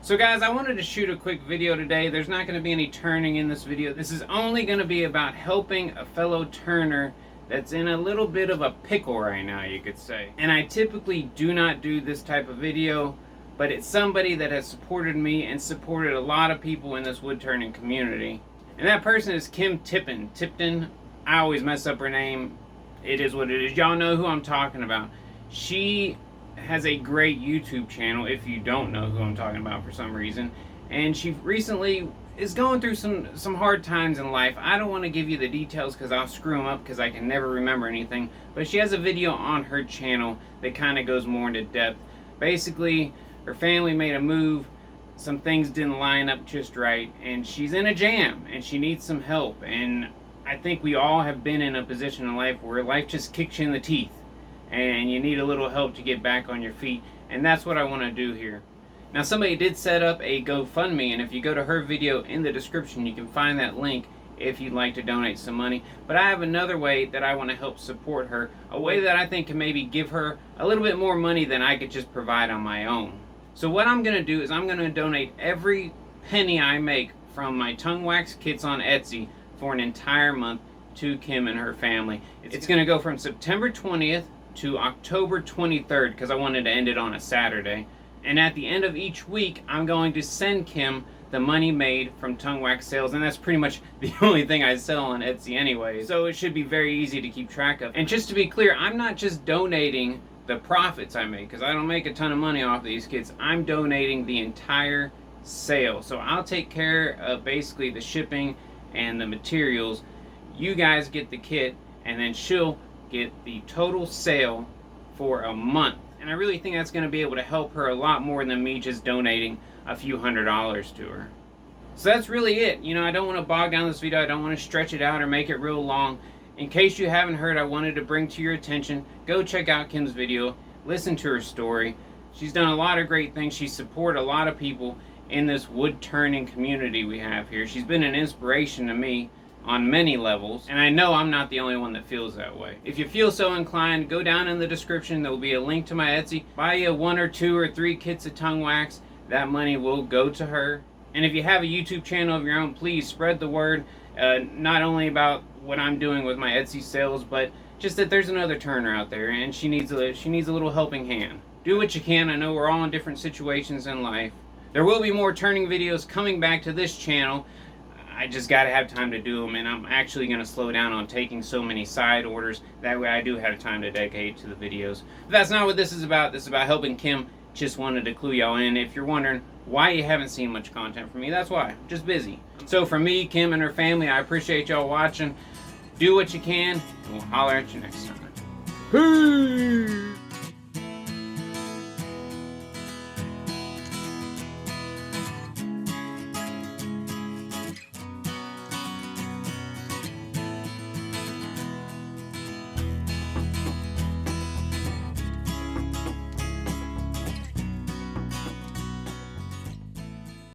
So guys, I wanted to shoot a quick video today. There's not going to be any turning in this video. This is only going to be about helping a fellow turner that's in a little bit of a pickle right now, you could say. And I typically do not do this type of video, but it's somebody that has supported me and supported a lot of people in this wood turning community. And that person is Kim Tippin. Tipton, I always mess up her name. It is what it is. Y'all know who I'm talking about. She has a great YouTube channel, if you don't know who I'm talking about for some reason. And she recently is going through some hard times in life. I don't want to give you the details because I'll screw them up because I can never remember anything. But she has a video on her channel that kind of goes more into depth. Basically, her family made a move. Some things didn't line up just right. And she's in a jam and she needs some help. And I think we all have been in a position in life where life just kicks you in the teeth. And you need a little help to get back on your feet, and that's what I want to do here. Now, somebody did set up a Gofundme, and if you go to her video in the description, you can find that link if you'd like to donate some money. But I have another way that I want to help support her, a way that I think can maybe give her a little bit more money than I could just provide on my own. So what I'm going to do is I'm going to donate every penny I make from my tongue wax kits on Etsy for an entire month to Kim and her family. It's going to go from September 20th to October 23rd because I wanted to end it on a Saturday. And at the end of each week, I'm going to send Kim the money made from tongue wax sales, and that's pretty much the only thing I sell on Etsy anyway, so it should be very easy to keep track of. And just to be clear, I'm not just donating the profits I make, because I don't make a ton of money off these kits. I'm donating the entire sale. So I'll take care of basically the shipping and the materials. You guys get the kit, and then she'll get the total sale for a month. And I really think that's going to be able to help her a lot more than me just donating a few $100s to her. So that's really it. You know, I don't want to bog down this video. I don't want to stretch it out or make it real long. In case you haven't heard, I wanted to bring to your attention, go check out Kim's video, listen to her story. She's done a lot of great things. She's supported a lot of people in this wood turning community we have here. She's been an inspiration to me on many levels, and I know I'm not the only one that feels that way. If you feel so inclined, go down in the description. There will be a link to my Etsy. Buy you 1 or 2 or 3 kits of tongue wax. That money will go to her. And if you have a YouTube channel of your own, please spread the word, not only about what I'm doing with my Etsy sales, but just that there's another turner out there and she needs a little helping hand. Do what you can. I know we're all in different situations in life. There will be more turning videos coming back to this channel. I just got to have time to do them, and I'm actually going to slow down on taking so many side orders. That way I do have time to dedicate to the videos. But that's not what this is about. This is about helping Kim. Just wanted to clue y'all in. If you're wondering why you haven't seen much content from me, that's why. I'm just busy. So for me, Kim, and her family, I appreciate y'all watching. Do what you can, and we'll holler at you next time. Peace!